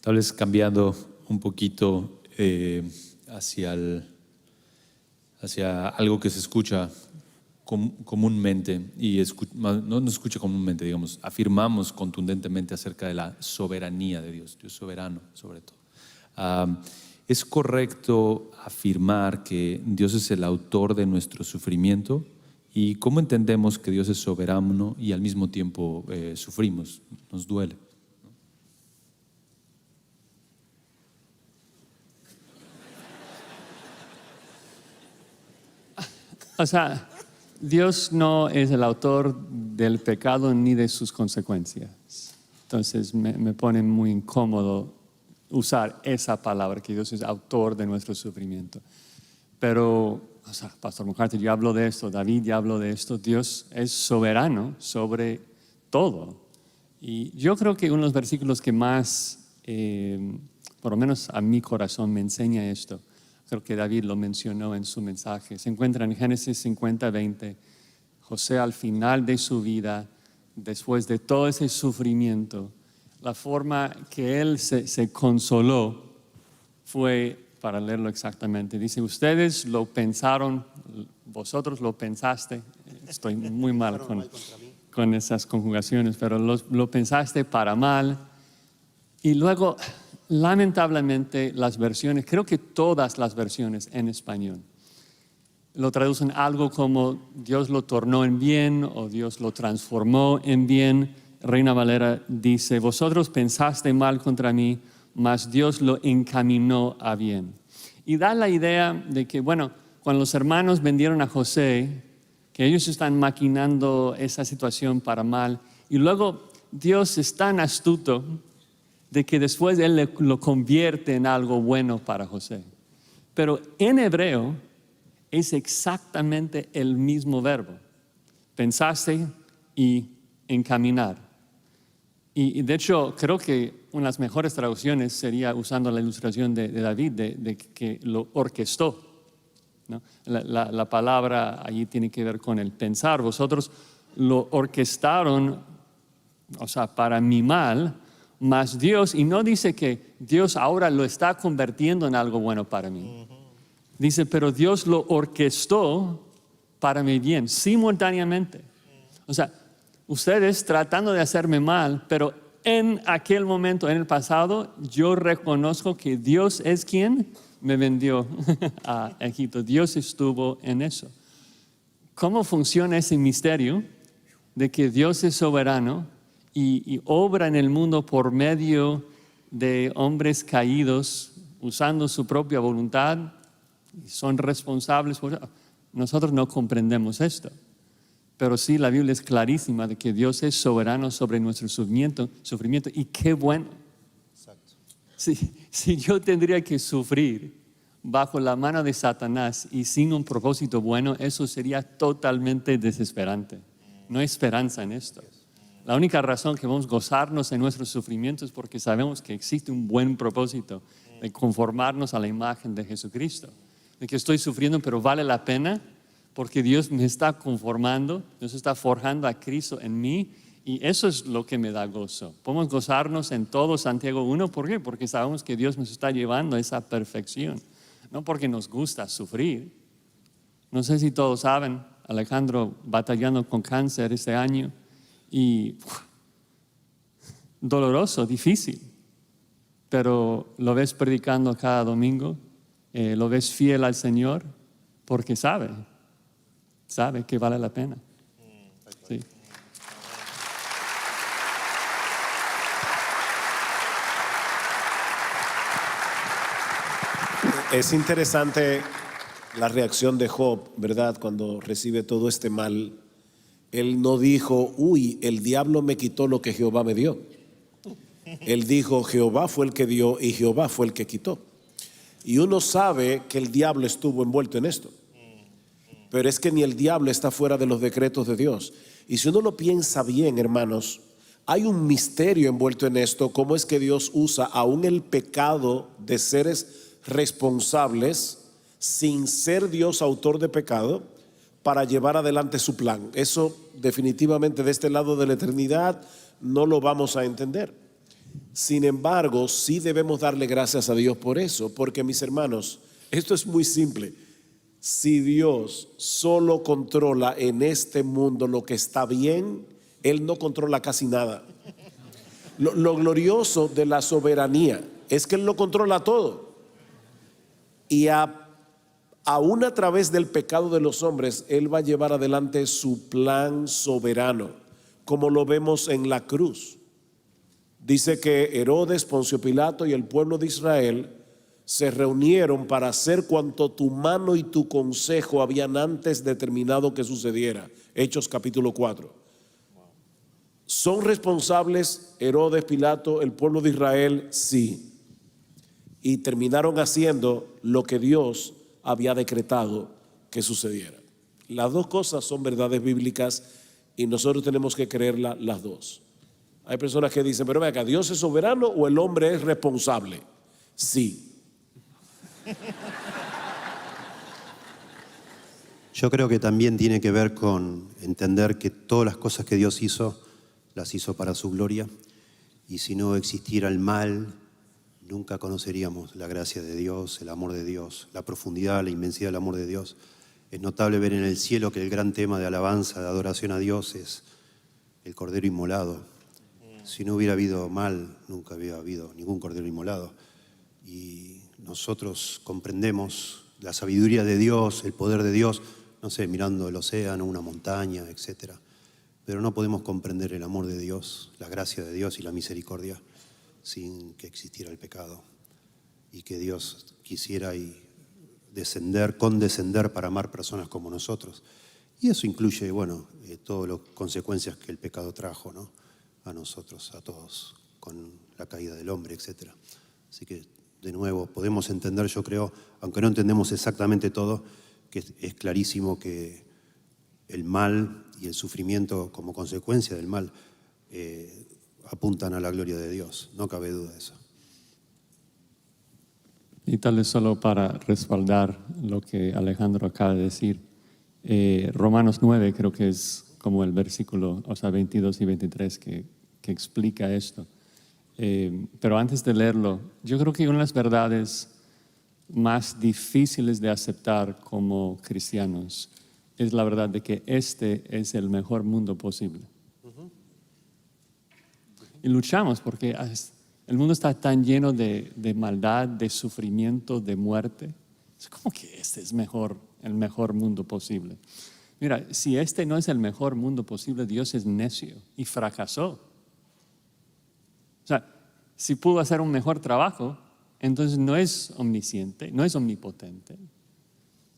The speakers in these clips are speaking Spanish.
Tal vez cambiando un poquito hacia algo que se escucha comúnmente, y no escucha comúnmente, digamos, afirmamos contundentemente acerca de la soberanía de Dios, Dios soberano sobre todo. ¿Es correcto afirmar que Dios es el autor de nuestro sufrimiento? ¿Y cómo entendemos que Dios es soberano y al mismo tiempo sufrimos, nos duele? O sea, Dios no es el autor del pecado ni de sus consecuencias. Entonces me pone muy incómodo usar esa palabra, que Dios es autor de nuestro sufrimiento. Pero, o sea, Pastor MacArthur ya habló de esto, David ya habló de esto. Dios es soberano sobre todo. Y yo creo que uno de los versículos que más, por lo menos a mi corazón, me enseña esto, creo que David lo mencionó en su mensaje, se encuentra en Génesis 50:20. José, al final de su vida, después de todo ese sufrimiento, la forma que él se consoló fue, para leerlo exactamente, dice: ustedes lo pensaron, vosotros lo pensaste. Estoy muy mal con esas conjugaciones, pero lo pensaste para mal. Y luego, lamentablemente, las versiones, creo que todas las versiones en español, lo traducen algo como Dios lo tornó en bien o Dios lo transformó en bien. Reina Valera dice: vosotros pensaste mal contra mí, mas Dios lo encaminó a bien. Y da la idea de que, bueno, cuando los hermanos vendieron a José, que ellos están maquinando esa situación para mal, y luego Dios es tan astuto de que después Él lo convierte en algo bueno para José. Pero en hebreo es exactamente el mismo verbo: pensaste y encaminar. Y de hecho, creo que una de las mejores traducciones sería usando la ilustración de David, de que lo orquestó, ¿no? La palabra allí tiene que ver con el pensar. Vosotros lo orquestaron, o sea, para mi mal, mas Dios, y no dice que Dios ahora lo está convirtiendo en algo bueno para mí. Dice, pero Dios lo orquestó para mi bien, simultáneamente. O sea, ustedes tratando de hacerme mal, pero en aquel momento, en el pasado, yo reconozco que Dios es quien me vendió a Egipto. Dios estuvo en eso. ¿Cómo funciona ese misterio de que Dios es soberano y obra en el mundo por medio de hombres caídos, usando su propia voluntad, y son responsables por eso? Nosotros no comprendemos esto. Pero sí, la Biblia es clarísima de que Dios es soberano sobre nuestro sufrimiento, y qué bueno. Exacto. Si yo tendría que sufrir bajo la mano de Satanás y sin un propósito bueno, eso sería totalmente desesperante. No hay esperanza en esto. La única razón que vamos a gozarnos en nuestros sufrimientos es porque sabemos que existe un buen propósito de conformarnos a la imagen de Jesucristo. De que estoy sufriendo, pero vale la pena, porque Dios me está conformando, Dios está forjando a Cristo en mí, y eso es lo que me da gozo. Podemos gozarnos en todo Santiago 1, ¿por qué? Porque sabemos que Dios nos está llevando a esa perfección, no porque nos gusta sufrir. No sé si todos saben, Alejandro batallando con cáncer este año, y doloroso, difícil, pero lo ves predicando cada domingo, lo ves fiel al Señor, porque sabe que vale la pena. Sí. Es interesante la reacción de Job, ¿verdad? Cuando recibe todo este mal, él no dijo: uy, el diablo me quitó lo que Jehová me dio. Él dijo: Jehová fue el que dio y Jehová fue el que quitó. Y uno sabe que el diablo estuvo envuelto en esto, pero es que ni el diablo está fuera de los decretos de Dios. Y si uno lo piensa bien, hermanos, hay un misterio envuelto en esto: cómo es que Dios usa aún el pecado de seres responsables, sin ser Dios autor de pecado, para llevar adelante su plan. Eso definitivamente de este lado de la eternidad no lo vamos a entender. Sin embargo, sí debemos darle gracias a Dios por eso, porque mis hermanos, esto es muy simple. Si Dios solo controla en este mundo lo que está bien, Él no controla casi nada. Lo glorioso de la soberanía es que Él lo controla todo. Y aún a través del pecado de los hombres, Él va a llevar adelante su plan soberano, como lo vemos en la cruz. Dice que Herodes, Poncio Pilato y el pueblo de Israel se reunieron para hacer cuanto tu mano y tu consejo habían antes determinado que sucediera. Hechos capítulo 4. ¿Son responsables Herodes, Pilato, el pueblo de Israel? Sí. Y terminaron haciendo lo que Dios había decretado que sucediera. Las dos cosas son verdades bíblicas y nosotros tenemos que creerlas las dos. Hay personas que dicen, pero venga, ¿Dios es soberano o el hombre es responsable? Sí. Yo creo que también tiene que ver con entender que todas las cosas que Dios hizo, las hizo para su gloria. Y si no existiera el mal, nunca conoceríamos la gracia de Dios, el amor de Dios, la profundidad, la inmensidad del amor de Dios. Es notable ver en el cielo que el gran tema de alabanza, de adoración a Dios es el Cordero inmolado. Si no hubiera habido mal, nunca hubiera habido ningún Cordero inmolado. Y nosotros comprendemos la sabiduría de Dios, el poder de Dios, no sé, mirando el océano, una montaña, etc. Pero no podemos comprender el amor de Dios, la gracia de Dios y la misericordia sin que existiera el pecado. Y que Dios quisiera condescender para amar personas como nosotros. Y eso incluye, todas las consecuencias que el pecado trajo, ¿no? A nosotros, a todos, con la caída del hombre, etc. Así que, de nuevo, podemos entender, yo creo, aunque no entendemos exactamente todo, que es clarísimo que el mal y el sufrimiento como consecuencia del mal apuntan a la gloria de Dios, no cabe duda de eso. Y tal vez solo para respaldar lo que Alejandro acaba de decir, Romanos 9 creo que es como el versículo, 22 y 23 que explica esto. Pero antes de leerlo, yo creo que una de las verdades más difíciles de aceptar como cristianos es la verdad de que este es el mejor mundo posible. Y luchamos porque el mundo está tan lleno de maldad, de sufrimiento, de muerte. Es como que este es el mejor mundo posible. Mira, si este no es el mejor mundo posible, Dios es necio y fracasó. O sea, si pudo hacer un mejor trabajo, entonces no es omnisciente, no es omnipotente.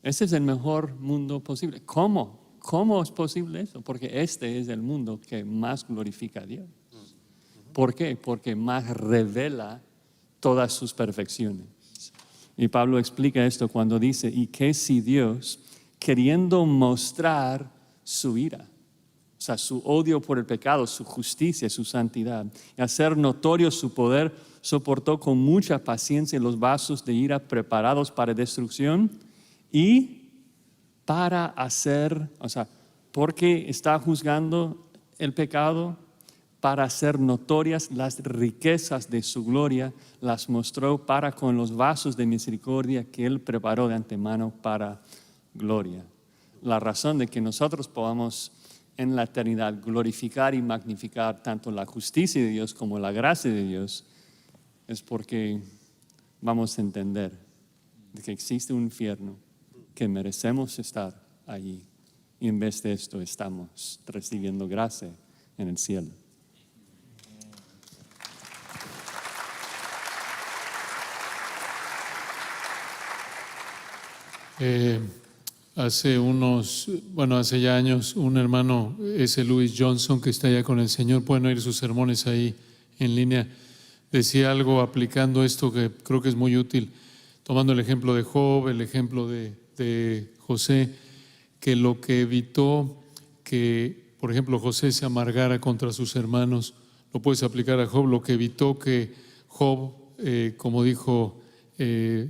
Ese es el mejor mundo posible. ¿Cómo? ¿Cómo es posible eso? Porque este es el mundo que más glorifica a Dios. ¿Por qué? Porque más revela todas sus perfecciones. Y Pablo explica esto cuando dice, ¿y qué si Dios, queriendo mostrar su ira, o sea, su odio por el pecado, su justicia, su santidad, y hacer notorio su poder, soportó con mucha paciencia los vasos de ira preparados para destrucción y para hacer, porque está juzgando el pecado, para hacer notorias las riquezas de su gloria, las mostró para con los vasos de misericordia que Él preparó de antemano para gloria. La razón de que nosotros podamos en la eternidad glorificar y magnificar tanto la justicia de Dios como la gracia de Dios es porque vamos a entender que existe un infierno, que merecemos estar allí y en vez de esto estamos recibiendo gracia en el cielo. Hace ya años, un hermano, S. Louis Johnson, que está allá con el Señor, pueden oír sus sermones ahí en línea, decía algo aplicando esto que creo que es muy útil, tomando el ejemplo de Job, el ejemplo de José, que lo que evitó que, por ejemplo, José se amargara contra sus hermanos, lo puedes aplicar a Job, lo que evitó que Job, como dijo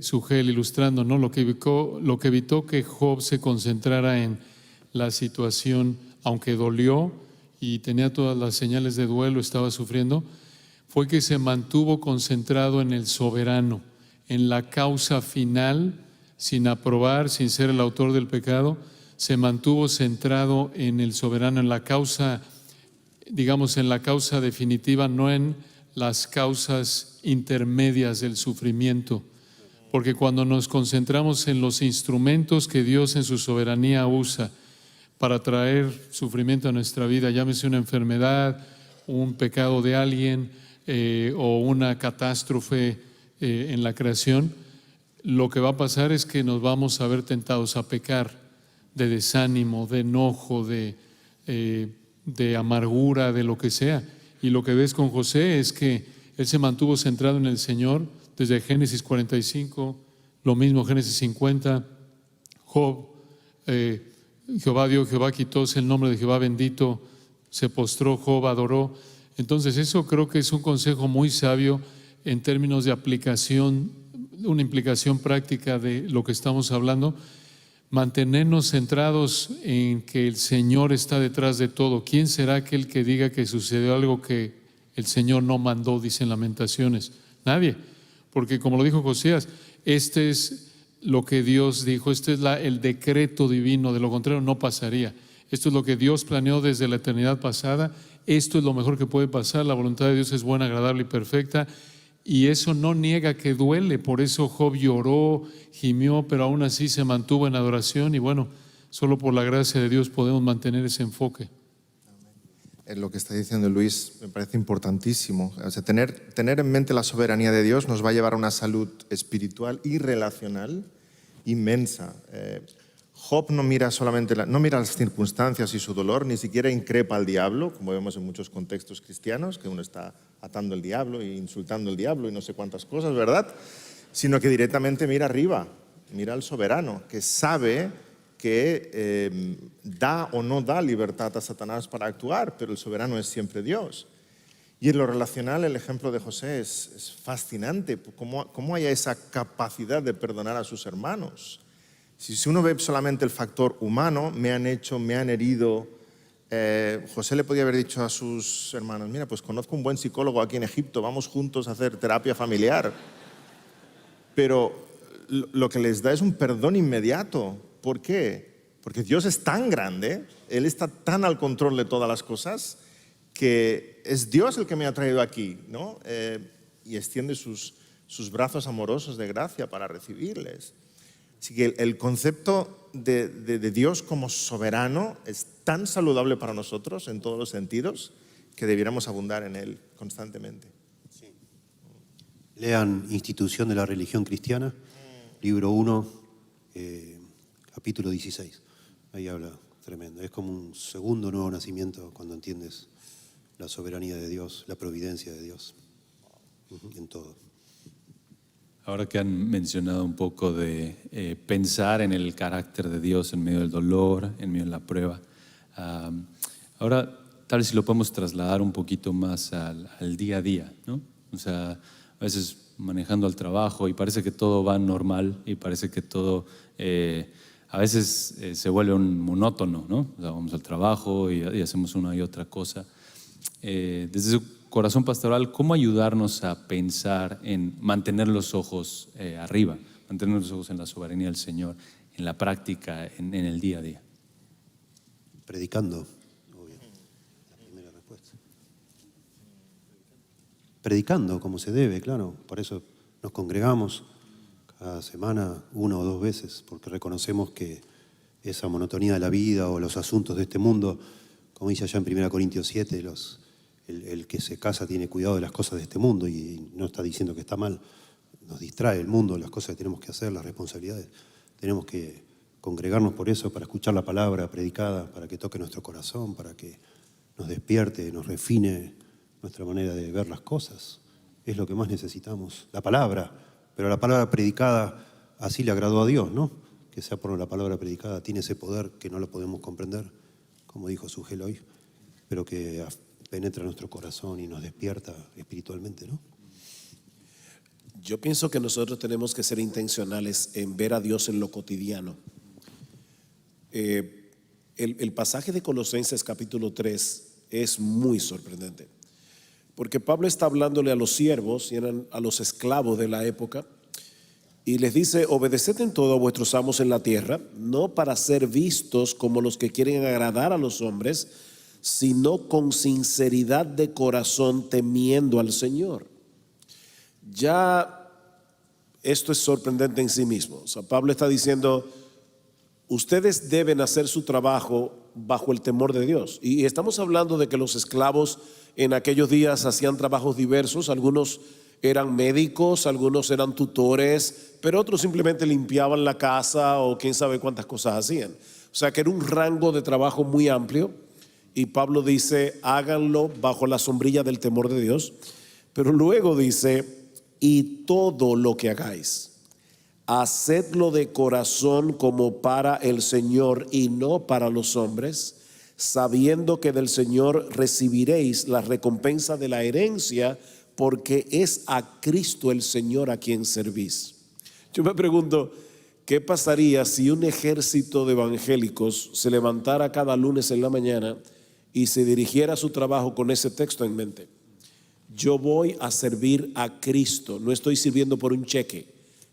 Sugel ilustrando, ¿no? Lo que evitó que Job se concentrara en la situación, aunque dolió y tenía todas las señales de duelo, estaba sufriendo, fue que se mantuvo concentrado en el soberano, en la causa final, sin aprobar, sin ser el autor del pecado. Se mantuvo centrado en el soberano, en la causa, digamos, en la causa definitiva, no en las causas intermedias del sufrimiento. Porque cuando nos concentramos en los instrumentos que Dios en su soberanía usa para traer sufrimiento a nuestra vida, llámese una enfermedad, un pecado de alguien o una catástrofe en la creación, lo que va a pasar es que nos vamos a ver tentados a pecar de desánimo, de enojo, de amargura, de lo que sea. Y lo que ves con José es que él se mantuvo centrado en el Señor desde Génesis 45, lo mismo Génesis 50, Job, Jehová dio, Jehová quitó, es el nombre de Jehová bendito, se postró, Job adoró. Entonces eso creo que es un consejo muy sabio en términos de aplicación, una implicación práctica de lo que estamos hablando. Mantenernos centrados en que el Señor está detrás de todo. ¿Quién será aquel que diga que sucedió algo que el Señor no mandó? Dicen Lamentaciones. Nadie. Porque como lo dijo Josías, este es lo que Dios dijo, este es el decreto divino, de lo contrario no pasaría. Esto es lo que Dios planeó desde la eternidad pasada, esto es lo mejor que puede pasar, la voluntad de Dios es buena, agradable y perfecta, y eso no niega que duele. Por eso Job lloró, gimió, pero aún así se mantuvo en adoración, y bueno, solo por la gracia de Dios podemos mantener ese enfoque. Lo que está diciendo Luis me parece importantísimo. O sea, tener en mente la soberanía de Dios nos va a llevar a una salud espiritual y relacional inmensa. Job no mira solamente no mira las circunstancias y su dolor, ni siquiera increpa al diablo, como vemos en muchos contextos cristianos, que uno está atando al diablo e insultando al diablo y no sé cuántas cosas, ¿verdad? Sino que directamente mira arriba, mira al soberano, que sabe que da o no da libertad a Satanás para actuar, pero el soberano es siempre Dios. Y en lo relacional, el ejemplo de José es fascinante, cómo hay esa capacidad de perdonar a sus hermanos. Si uno ve solamente el factor humano, me han hecho, me han herido, José le podía haber dicho a sus hermanos, mira, pues conozco un buen psicólogo aquí en Egipto, vamos juntos a hacer terapia familiar. Pero lo que les da es un perdón inmediato. ¿Por qué? Porque Dios es tan grande, Él está tan al control de todas las cosas, que es Dios el que me ha traído aquí, ¿no? Y extiende sus brazos amorosos de gracia para recibirles. Así que el concepto de Dios como soberano es tan saludable para nosotros en todos los sentidos que debiéramos abundar en Él constantemente. Sí. Lean Institución de la Religión Cristiana, libro 1, capítulo 16. Ahí habla tremendo. Es como un segundo nuevo nacimiento cuando entiendes la soberanía de Dios, la providencia de Dios en todo. Ahora que han mencionado un poco de pensar en el carácter de Dios en medio del dolor, en medio de la prueba, ahora tal vez si lo podemos trasladar un poquito más al día a día, ¿no? O sea, a veces manejando al trabajo y parece que todo va normal y parece que todo a veces se vuelve un monótono, ¿no? O sea, vamos al trabajo y hacemos una y otra cosa. Desde su corazón pastoral, ¿cómo ayudarnos a pensar en mantener los ojos arriba, mantener los ojos en la soberanía del Señor, en la práctica, en el día a día? Predicando, obvio. La primera respuesta. Predicando como se debe, claro. Por eso nos congregamos cada semana 1 o 2 veces, porque reconocemos que esa monotonía de la vida o los asuntos de este mundo, como dice allá en 1 Corintios 7, el que se casa tiene cuidado de las cosas de este mundo, y no está diciendo que está mal. Nos distrae el mundo, las cosas que tenemos que hacer, las responsabilidades. Tenemos que congregarnos por eso, para escuchar la palabra predicada, para que toque nuestro corazón, para que nos despierte, nos refine nuestra manera de ver las cosas. Es lo que más necesitamos, la palabra. Pero la palabra predicada así le agradó a Dios, ¿no? Que sea por la palabra predicada, tiene ese poder que no lo podemos comprender, como dijo Sugel hoy, pero que penetra nuestro corazón y nos despierta espiritualmente, ¿no? Yo pienso que nosotros tenemos que ser intencionales en ver a Dios en lo cotidiano. El pasaje de Colosenses capítulo 3 es muy sorprendente. porque Pablo está hablándole a los siervos y eran a los esclavos de la época, y les dice: obedeced en todo a vuestros amos en la tierra, no para ser vistos como los que quieren agradar a los hombres, sino con sinceridad de corazón, temiendo al Señor. Ya esto es sorprendente en sí mismo. O sea, Pablo está diciendo: ustedes deben hacer su trabajo bajo el temor de Dios. Y estamos hablando de que los esclavos en aquellos días hacían trabajos diversos. Algunos eran médicos, algunos eran tutores, pero otros simplemente limpiaban la casa o quién sabe cuántas cosas hacían. O sea que era un rango de trabajo muy amplio, y Pablo dice: háganlo bajo la sombrilla del temor de Dios. Pero luego dice: y todo lo que hagáis, hacedlo de corazón como para el Señor y no para los hombres, sabiendo que del Señor recibiréis la recompensa de la herencia, porque es a Cristo el Señor a quien servís. Yo me pregunto, ¿qué pasaría si un ejército de evangélicos se levantara cada lunes en la mañana y se dirigiera a su trabajo con ese texto en mente? Yo voy a servir a Cristo, no estoy sirviendo por un cheque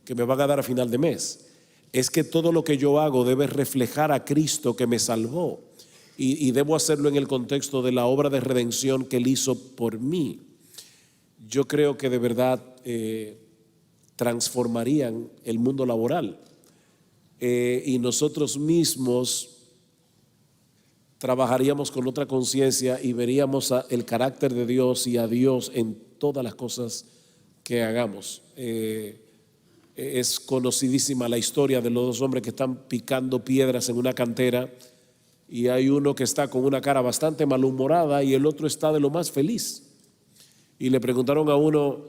que me van a dar a final de mes. Es que todo lo que yo hago debe reflejar a Cristo que me salvó, y debo hacerlo en el contexto de la obra de redención que Él hizo por mí. Yo creo que de verdad transformarían el mundo laboral, y nosotros mismos trabajaríamos con otra conciencia y veríamos el carácter de Dios y a Dios en todas las cosas que hagamos. Es conocidísima la historia de los dos hombres que están picando piedras en una cantera, y hay uno que está con una cara bastante malhumorada y el otro está de lo más feliz. Y le preguntaron a uno: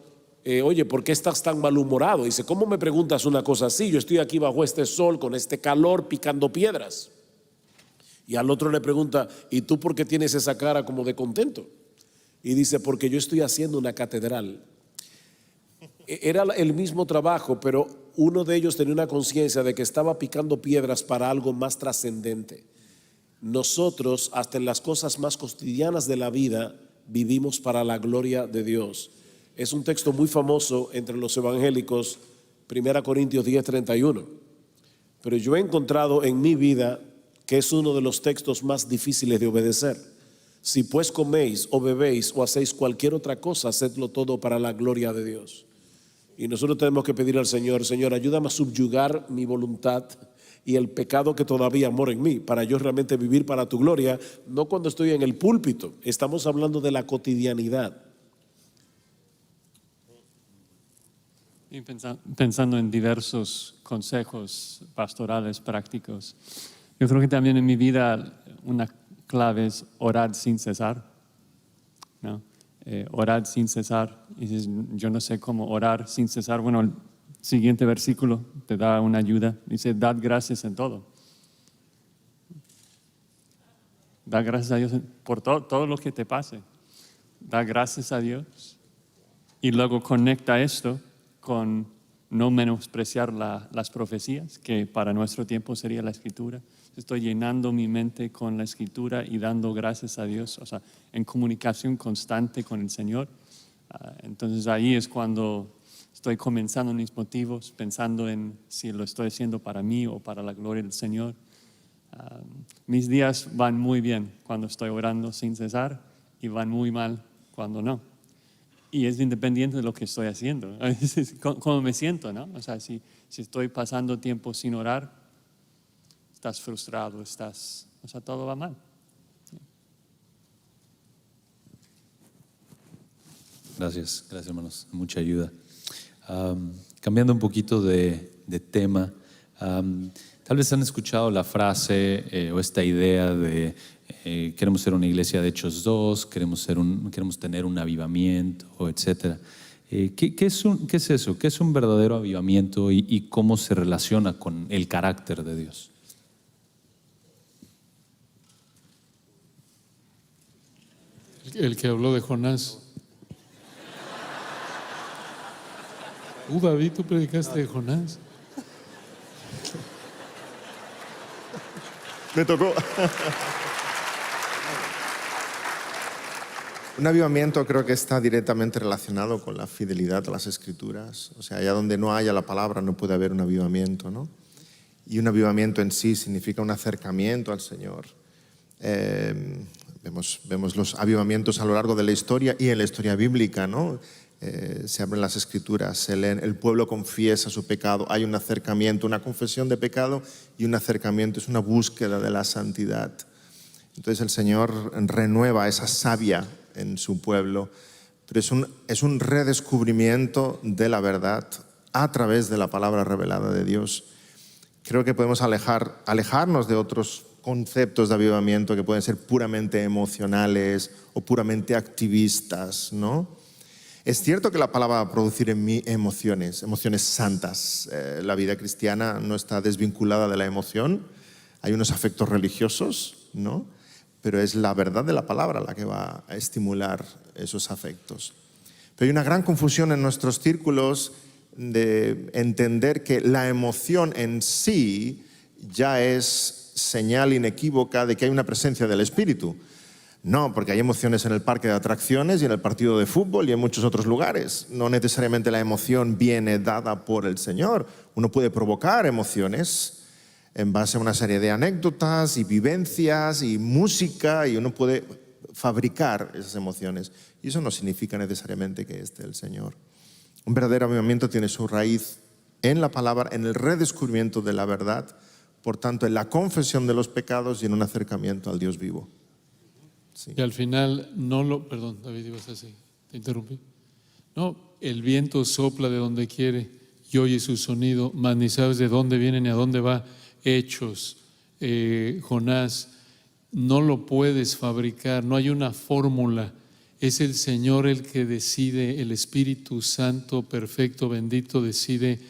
oye, ¿por qué estás tan malhumorado? Y dice: ¿cómo me preguntas una cosa así? Yo estoy aquí bajo este sol, con este calor, picando piedras. Y al otro le pregunta: ¿y tú por qué tienes esa cara como de contento? Y dice: porque yo estoy haciendo una catedral. Era el mismo trabajo, pero uno de ellos tenía una conciencia de que estaba picando piedras para algo más trascendente. Nosotros, hasta en las cosas más cotidianas de la vida, vivimos para la gloria de Dios. Es un texto muy famoso entre los evangélicos, 1 Corintios 10:31. Pero yo he encontrado en mi vida que es uno de los textos más difíciles de obedecer. Si pues coméis o bebéis o hacéis cualquier otra cosa, hacedlo todo para la gloria de Dios. Y nosotros tenemos que pedir al Señor: Señor, ayúdame a subyugar mi voluntad y el pecado que todavía mora en mí, para yo realmente vivir para tu gloria, no cuando estoy en el púlpito. Estamos hablando de la cotidianidad. Y pensando en diversos consejos pastorales prácticos, yo creo que también en mi vida una clave es orar sin cesar, ¿no? Orar sin cesar. Y dices: yo no sé cómo orar sin cesar. Bueno, el siguiente versículo te da una ayuda. Dice: dad gracias en todo. Da gracias a Dios por todo lo que te pase. Da gracias a Dios. Y luego conecta esto con no menospreciar las profecías, que para nuestro tiempo sería la Escritura. Estoy llenando mi mente con la Escritura y dando gracias a Dios, o sea, en comunicación constante con el Señor. Entonces ahí es cuando estoy comenzando mis motivos, pensando en si lo estoy haciendo para mí o para la gloria del Señor. Mis días van muy bien cuando estoy orando sin cesar, y van muy mal cuando no. Y es independiente de lo que estoy haciendo, cómo me siento, ¿no? O sea, si estoy pasando tiempo sin orar, estás frustrado, o sea, todo va mal. Gracias hermanos, mucha ayuda. Cambiando un poquito de tema, tal vez han escuchado la frase o esta idea de queremos ser una iglesia de Hechos 2, queremos tener un avivamiento, etc. ¿Qué es eso? ¿Qué es un verdadero avivamiento y cómo se relaciona con el carácter de Dios? El que habló de Jonás. David, tú predicaste de Jonás. Me tocó. Un avivamiento creo que está directamente relacionado con la fidelidad a las Escrituras. O sea, allá donde no haya la palabra no puede haber un avivamiento, ¿no? Y un avivamiento en sí significa un acercamiento al Señor. Vemos los avivamientos a lo largo de la historia y en la historia bíblica, ¿no? Se abren las Escrituras, se leen, el pueblo confiesa su pecado, hay un acercamiento, una confesión de pecado y un acercamiento, es una búsqueda de la santidad. Entonces el Señor renueva esa savia en su pueblo, pero es un redescubrimiento de la verdad a través de la palabra revelada de Dios. Creo que podemos alejarnos de otros conceptos de avivamiento que pueden ser puramente emocionales o puramente activistas, ¿no? Es cierto que la palabra va a producir en mí emociones santas. La vida cristiana no está desvinculada de la emoción. Hay unos afectos religiosos, ¿no? Pero es la verdad de la palabra la que va a estimular esos afectos. Pero hay una gran confusión en nuestros círculos de entender que la emoción en sí ya es señal inequívoca de que hay una presencia del Espíritu. No, porque hay emociones en el parque de atracciones y en el partido de fútbol y en muchos otros lugares. No necesariamente la emoción viene dada por el Señor. Uno puede provocar emociones en base a una serie de anécdotas y vivencias y música, y uno puede fabricar esas emociones. Y eso no significa necesariamente que esté el Señor. Un verdadero avivamiento tiene su raíz en la palabra, en el redescubrimiento de la verdad, por tanto, en la confesión de los pecados y en un acercamiento al Dios vivo. Sí. Y al final perdón, David, ibas a decir, te interrumpí. No, el viento sopla de donde quiere y oye su sonido, mas ni sabes de dónde viene ni a dónde va. Hechos, Jonás, no lo puedes fabricar, no hay una fórmula. Es el Señor el que decide, el Espíritu Santo, perfecto, bendito, decide,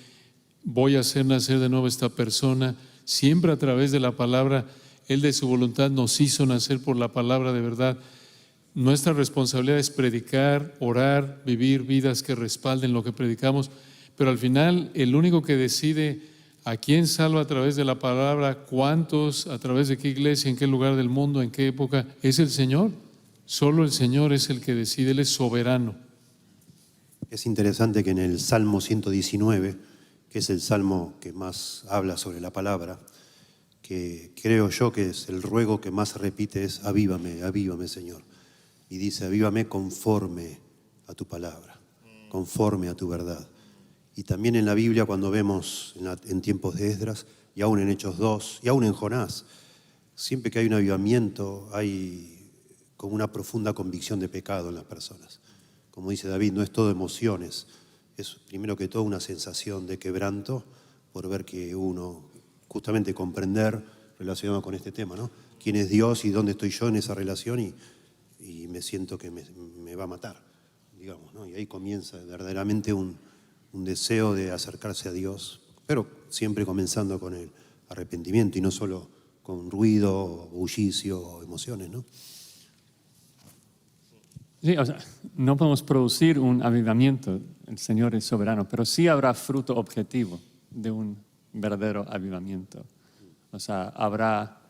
voy a hacer nacer de nuevo a esta persona, siempre a través de la palabra. Él de su voluntad nos hizo nacer por la palabra de verdad. Nuestra responsabilidad es predicar, orar, vivir vidas que respalden lo que predicamos, pero al final el único que decide a quién salva a través de la palabra, cuántos, a través de qué iglesia, en qué lugar del mundo, en qué época, es el Señor. Solo el Señor es el que decide, Él es soberano. Es interesante que en el Salmo 119, que es el salmo que más habla sobre la palabra, que creo yo que es el ruego que más repite es avívame, avívame, Señor. Y dice, avívame conforme a tu palabra, conforme a tu verdad. Y también en la Biblia, cuando vemos en tiempos de Esdras, y aún en Hechos 2, y aún en Jonás, siempre que hay un avivamiento, hay como una profunda convicción de pecado en las personas. Como dice David, no es todo emociones, es primero que todo una sensación de quebranto por ver que uno, justamente comprender, relacionado con este tema, ¿no? ¿Quién es Dios y dónde estoy yo en esa relación? Y me siento que me va a matar, digamos, ¿no? Y ahí comienza verdaderamente un deseo de acercarse a Dios, pero siempre comenzando con el arrepentimiento y no solo con ruido, bullicio o emociones, ¿no? Sí, o sea, no podemos producir un avivamiento, el Señor es soberano, pero sí habrá fruto objetivo de un verdadero avivamiento. O sea, habrá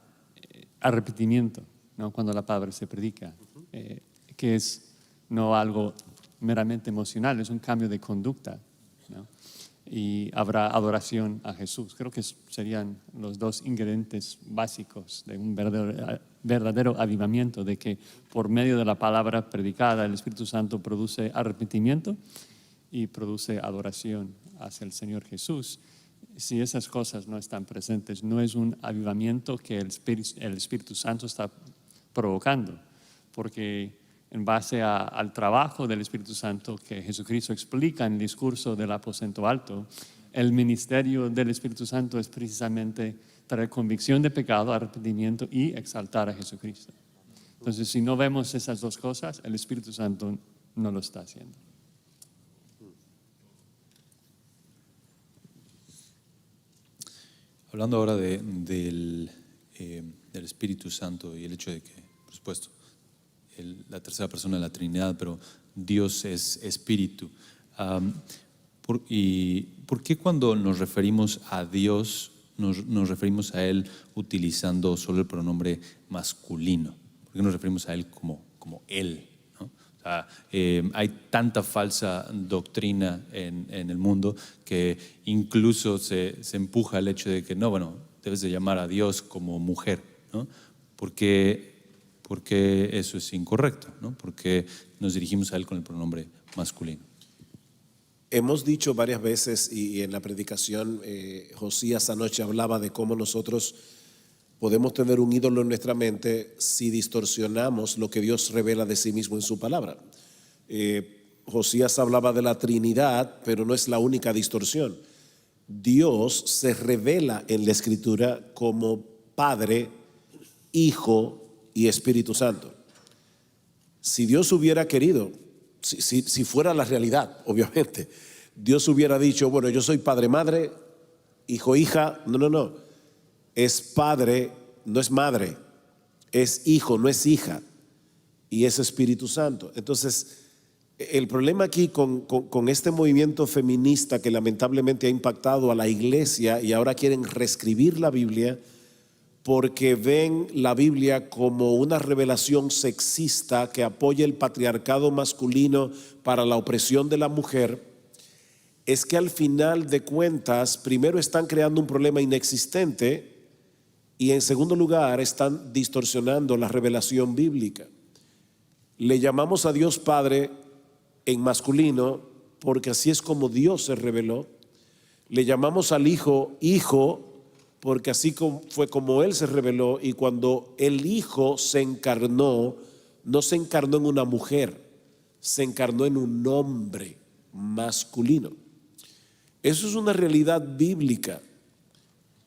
arrepentimiento, ¿no? Cuando la palabra se predica, que es no algo meramente emocional, es un cambio de conducta, ¿no? Y habrá adoración a Jesús. Creo que serían los dos ingredientes básicos de un verdadero avivamiento, de que por medio de la palabra predicada el Espíritu Santo produce arrepentimiento y produce adoración hacia el Señor Jesús. Si esas cosas no están presentes, no es un avivamiento que el Espíritu Santo está provocando, porque en base al trabajo del Espíritu Santo que Jesucristo explica en el discurso del aposento alto, el ministerio del Espíritu Santo es precisamente traer convicción de pecado, arrepentimiento y exaltar a Jesucristo. Entonces, si no vemos esas dos cosas, el Espíritu Santo no lo está haciendo. Hablando ahora del Espíritu Santo y el hecho de que, por supuesto, la tercera persona de la Trinidad, pero Dios es Espíritu. ¿Por qué cuando nos referimos a Dios, nos referimos a Él utilizando solo el pronombre masculino? ¿Por qué nos referimos a Él como Él, ¿no? Hay tanta falsa doctrina en el mundo que incluso se empuja el hecho de que no, bueno, debes de llamar a Dios como mujer, ¿no? Porque eso es incorrecto, ¿no? Porque nos dirigimos a Él con el pronombre masculino. Hemos dicho varias veces y en la predicación, Josías anoche hablaba de cómo nosotros podemos tener un ídolo en nuestra mente si distorsionamos lo que Dios revela de sí mismo en su palabra. Josías hablaba de la Trinidad, pero no es la única distorsión. Dios se revela en la Escritura como Padre, Hijo y Espíritu Santo. Si Dios hubiera querido, si fuera la realidad, obviamente, Dios hubiera dicho, bueno, yo soy Padre, Madre, Hijo, Hija. No. Es Padre, no es Madre. Es Hijo, no es Hija. Y es Espíritu Santo. Entonces, el problema aquí con este movimiento feminista que lamentablemente ha impactado a la iglesia y ahora quieren reescribir la Biblia porque ven la Biblia como una revelación sexista que apoya el patriarcado masculino para la opresión de la mujer, es que al final de cuentas, primero están creando un problema inexistente y en segundo lugar están distorsionando la revelación bíblica. Le llamamos a Dios Padre en masculino porque así es como Dios se reveló. Le llamamos al Hijo Hijo porque así fue como Él se reveló, y cuando el Hijo se encarnó, no se encarnó en una mujer, se encarnó en un hombre masculino. Eso es una realidad bíblica.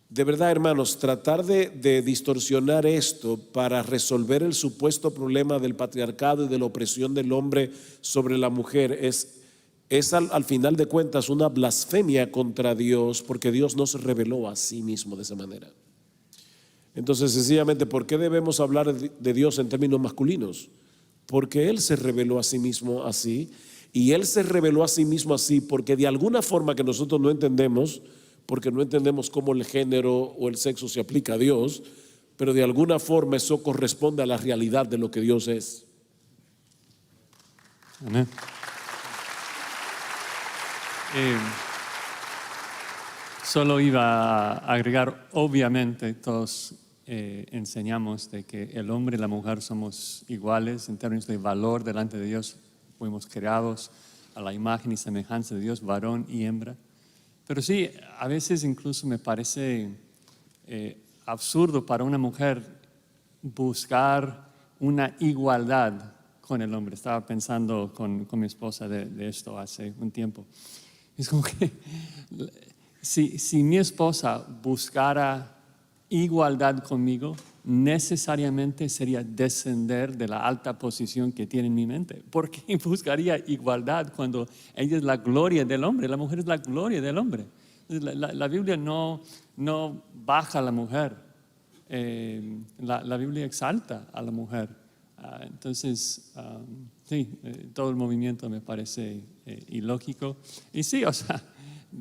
De verdad, hermanos, tratar de distorsionar esto para resolver el supuesto problema del patriarcado y de la opresión del hombre sobre la mujer es al final de cuentas una blasfemia contra Dios, porque Dios no se reveló a sí mismo de esa manera. Entonces, sencillamente, ¿por qué debemos hablar de Dios en términos masculinos? Porque Él se reveló a sí mismo así, y Él se reveló a sí mismo así porque de alguna forma que nosotros no entendemos, porque no entendemos cómo el género o el sexo se aplica a Dios, pero de alguna forma eso corresponde a la realidad de lo que Dios es. Amén. Solo iba a agregar, obviamente todos enseñamos de que el hombre y la mujer somos iguales en términos de valor delante de Dios. Fuimos creados a la imagen y semejanza de Dios, varón y hembra. Pero sí, a veces incluso me parece absurdo para una mujer buscar una igualdad con el hombre. Estaba pensando con mi esposa de esto hace un tiempo. Es como que si mi esposa buscara igualdad conmigo, necesariamente sería descender de la alta posición que tiene en mi mente. ¿Por qué buscaría igualdad cuando ella es la gloria del hombre? La mujer es la gloria del hombre. La Biblia no baja a la mujer. La Biblia exalta a la mujer. Entonces, sí, todo el movimiento me parece ilógico. Y sí, o sea,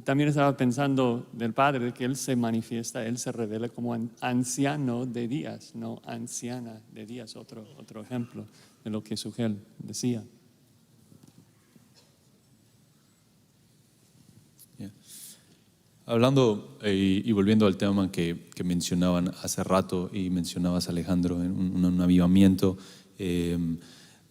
también estaba pensando del Padre, de que Él se manifiesta, Él se revela como anciano de días, no anciana de días, otro ejemplo de lo que Sugel decía. Yeah. Hablando y volviendo al tema que mencionaban hace rato y mencionabas, Alejandro, en un avivamiento,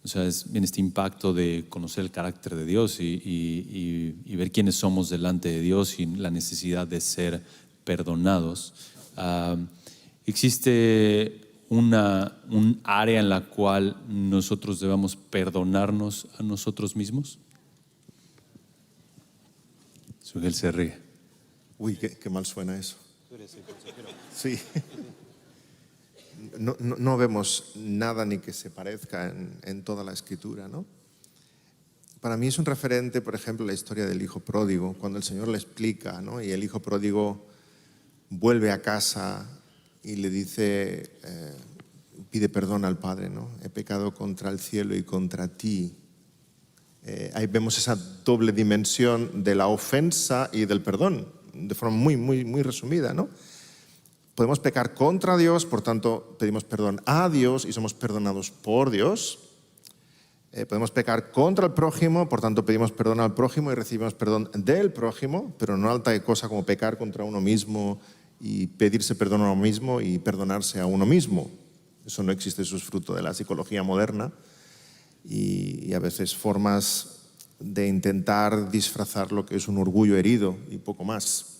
o sea, viene este impacto de conocer el carácter de Dios y ver quiénes somos delante de Dios y la necesidad de ser perdonados. ¿Existe un área en la cual nosotros debamos perdonarnos a nosotros mismos? Sugel se ríe. Uy, qué mal suena eso. Sí. No vemos nada ni que se parezca en toda la Escritura, ¿no? Para mí es un referente, por ejemplo, la historia del hijo pródigo, cuando el Señor le explica, ¿no? Y el hijo pródigo vuelve a casa y le dice, pide perdón al padre, ¿no? He pecado contra el cielo y contra ti. Ahí vemos esa doble dimensión de la ofensa y del perdón, de forma muy resumida, ¿no? Podemos pecar contra Dios, por tanto pedimos perdón a Dios y somos perdonados por Dios. Podemos pecar contra el prójimo, por tanto pedimos perdón al prójimo y recibimos perdón del prójimo, pero no hay tal cosa como pecar contra uno mismo y pedirse perdón a uno mismo y perdonarse a uno mismo. Eso no existe, eso es fruto de la psicología moderna y a veces formas de intentar disfrazar lo que es un orgullo herido y poco más.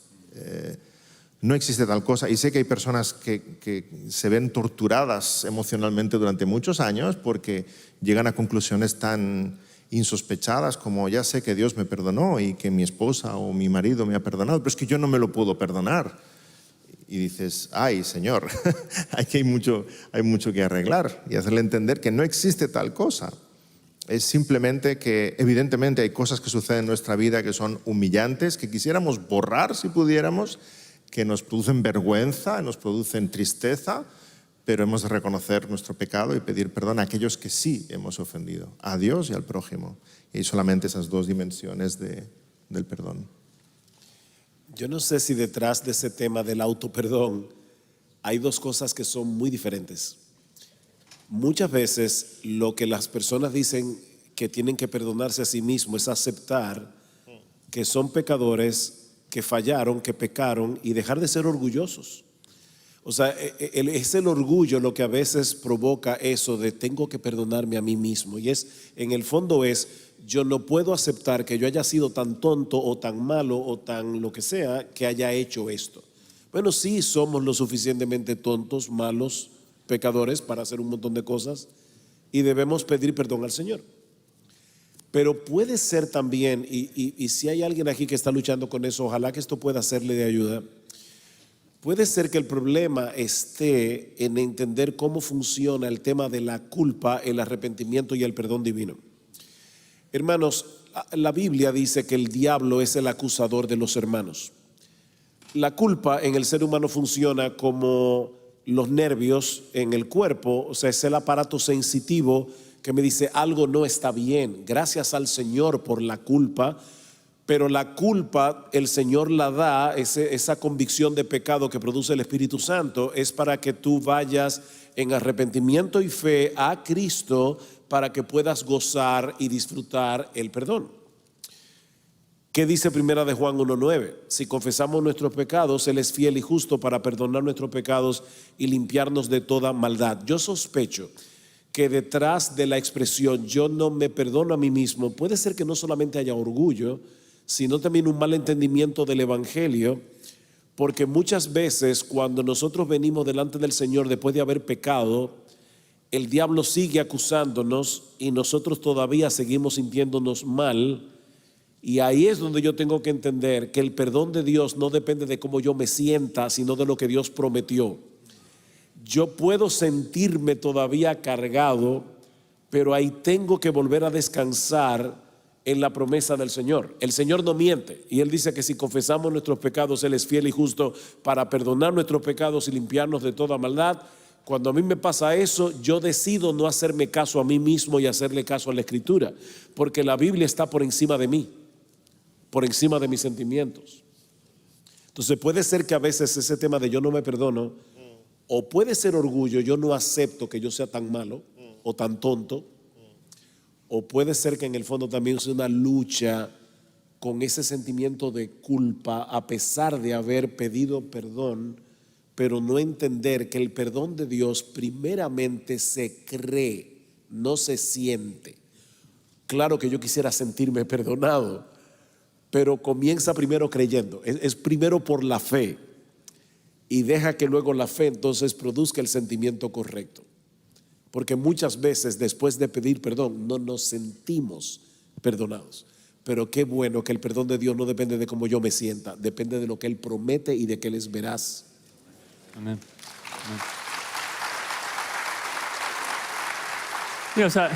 No existe tal cosa y sé que hay personas que se ven torturadas emocionalmente durante muchos años porque llegan a conclusiones tan insospechadas como ya sé que Dios me perdonó y que mi esposa o mi marido me ha perdonado, pero es que yo no me lo puedo perdonar. Y dices, ay Señor, aquí hay mucho que arreglar y hacerle entender que no existe tal cosa. Es simplemente que evidentemente hay cosas que suceden en nuestra vida que son humillantes, que quisiéramos borrar si pudiéramos, que nos producen vergüenza, nos producen tristeza, pero hemos de reconocer nuestro pecado y pedir perdón a aquellos que sí hemos ofendido, a Dios y al prójimo. Y hay solamente esas dos dimensiones del perdón. Yo no sé si detrás de ese tema del autoperdón hay dos cosas que son muy diferentes. Muchas veces lo que las personas dicen que tienen que perdonarse a sí mismos es aceptar que son pecadores, que fallaron, que pecaron y dejar de ser orgullosos. O sea, es el orgullo lo que a veces provoca eso de tengo que perdonarme a mí mismo. Y en el fondo yo no puedo aceptar que yo haya sido tan tonto o tan malo o tan lo que sea que haya hecho esto. Bueno, sí somos lo suficientemente tontos, malos, pecadores para hacer un montón de cosas y debemos pedir perdón al Señor. Pero puede ser también, y si hay alguien aquí que está luchando con eso, ojalá que esto pueda serle de ayuda. Puede ser que el problema esté en entender cómo funciona el tema de la culpa, el arrepentimiento y el perdón divino. Hermanos, la Biblia dice que el diablo es el acusador de los hermanos. La culpa en el ser humano funciona como los nervios en el cuerpo, o sea, es el aparato sensitivo que me dice algo no está bien. Gracias al Señor por la culpa, pero la culpa el Señor la da, esa convicción de pecado que produce el Espíritu Santo es para que tú vayas en arrepentimiento y fe a Cristo para que puedas gozar y disfrutar el perdón. ¿Qué dice Primera de Juan 1:9? Si confesamos nuestros pecados, Él es fiel y justo para perdonar nuestros pecados y limpiarnos de toda maldad. Yo sospecho que detrás de la expresión yo no me perdono a mí mismo, puede ser que no solamente haya orgullo, sino también un mal entendimiento del Evangelio, porque muchas veces cuando nosotros venimos delante del Señor después de haber pecado, el diablo sigue acusándonos y nosotros todavía seguimos sintiéndonos mal. Y ahí es donde yo tengo que entender que el perdón de Dios no depende de cómo yo me sienta, sino de lo que Dios prometió. Yo puedo sentirme todavía cargado, pero ahí tengo que volver a descansar en la promesa del Señor. El Señor no miente y Él dice que si confesamos nuestros pecados, Él es fiel y justo para perdonar nuestros pecados y limpiarnos de toda maldad. Cuando a mí me pasa eso, yo decido no hacerme caso a mí mismo y hacerle caso a la Escritura, porque la Biblia está por encima de mí, por encima de mis sentimientos. Entonces puede ser que a veces ese tema de yo no me perdono, o puede ser orgullo, yo no acepto que yo sea tan malo o tan tonto, o puede ser que en el fondo también sea una lucha con ese sentimiento de culpa a pesar de haber pedido perdón, pero no entender que el perdón de Dios primeramente se cree, no se siente. Claro que yo quisiera sentirme perdonado, pero comienza primero creyendo, es primero por la fe y deja que luego la fe entonces produzca el sentimiento correcto. Porque muchas veces después de pedir perdón no nos sentimos perdonados. Pero qué bueno que el perdón de Dios no depende de cómo yo me sienta, depende de lo que Él promete y de que Él es veraz. Amén. Sí, o sea,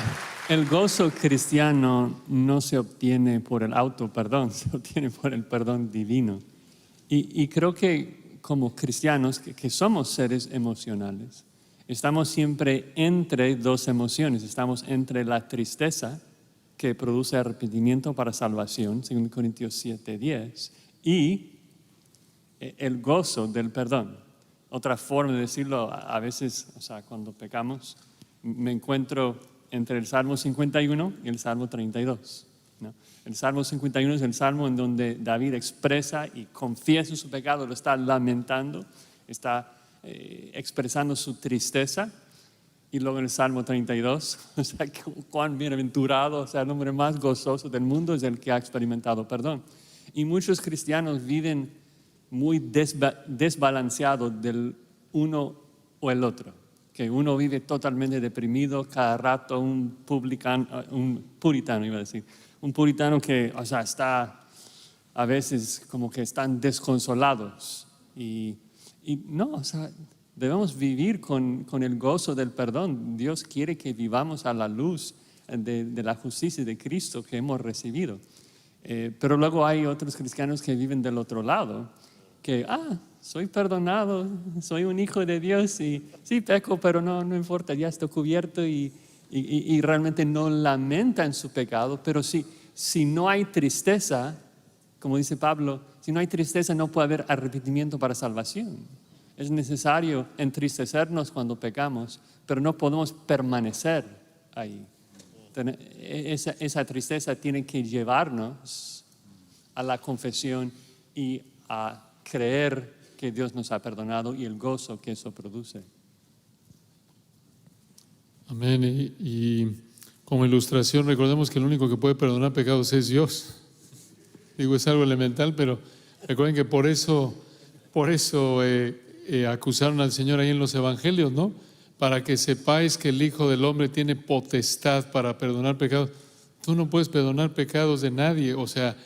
el gozo cristiano no se obtiene por el autoperdón, se obtiene por el perdón divino. Y creo que como cristianos, que somos seres emocionales, estamos siempre entre dos emociones. Estamos entre la tristeza, que produce arrepentimiento para salvación, 2 Corintios 7:10, y el gozo del perdón. Otra forma de decirlo, a veces, o sea, cuando pecamos, me encuentro entre el Salmo 51 y el Salmo 32. ¿No? El Salmo 51 es el salmo en donde David expresa y confiesa su pecado, lo está lamentando, está expresando su tristeza. Y luego en el Salmo 32, o sea, cuán bienaventurado, o sea, el hombre más gozoso del mundo es el que ha experimentado perdón. Y muchos cristianos viven muy desbalanceados del uno o el otro. Que uno vive totalmente deprimido, cada rato un puritano, iba a decir. Un puritano que, o sea, está a veces como que están desconsolados. Y no, o sea, debemos vivir con el gozo del perdón. Dios quiere que vivamos a la luz de la justicia de Cristo que hemos recibido. Pero luego hay otros cristianos que viven del otro lado, que, soy perdonado, soy un hijo de Dios y sí peco, pero no importa, ya estoy cubierto y realmente no lamentan su pecado. Pero si no hay tristeza, como dice Pablo, si no hay tristeza no puede haber arrepentimiento para salvación. Es necesario entristecernos cuando pecamos, pero no podemos permanecer ahí. Esa tristeza tiene que llevarnos a la confesión y a creer que Dios nos ha perdonado y el gozo que eso produce. Amén. Y como ilustración, recordemos que el único que puede perdonar pecados es Dios. Digo, es algo elemental, pero recuerden que por eso acusaron al Señor ahí en los evangelios, ¿no? Para que sepáis que el Hijo del Hombre tiene potestad para perdonar pecados. Tú no puedes perdonar pecados de nadie, o sea,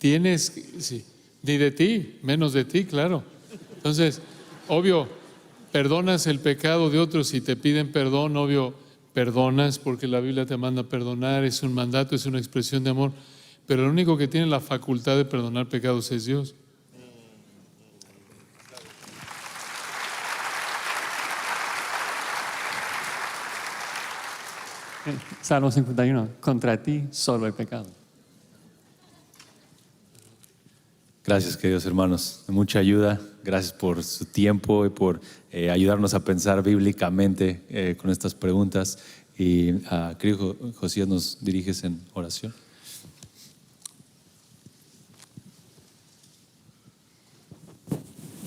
ni de ti, menos de ti, claro. Entonces, obvio, perdonas el pecado de otros y te piden perdón, obvio, perdonas porque la Biblia te manda a perdonar, es un mandato, es una expresión de amor, pero el único que tiene la facultad de perdonar pecados es Dios. Salmo 51, contra ti solo he pecado. Gracias, queridos hermanos, de mucha ayuda. Gracias por su tiempo y por ayudarnos a pensar bíblicamente con estas preguntas. Y querido Josías, nos diriges en oración.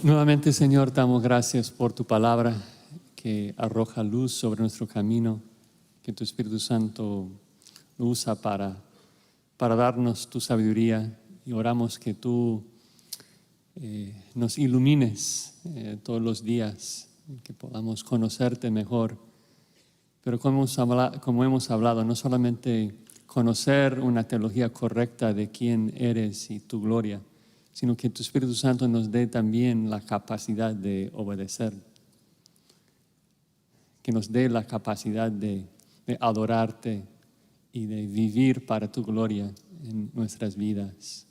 Nuevamente, Señor, damos gracias por tu palabra que arroja luz sobre nuestro camino, que tu Espíritu Santo lo usa para darnos tu sabiduría, y oramos que tú nos ilumines todos los días, que podamos conocerte mejor. Pero como hemos hablado, no solamente conocer una teología correcta de quién eres y tu gloria, sino que tu Espíritu Santo nos dé también la capacidad de obedecer, que nos dé la capacidad de adorarte y de vivir para tu gloria en nuestras vidas.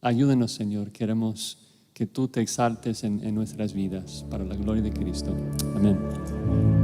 Ayúdanos, Señor, queremos que tú te exaltes en nuestras vidas para la gloria de Cristo. Amén.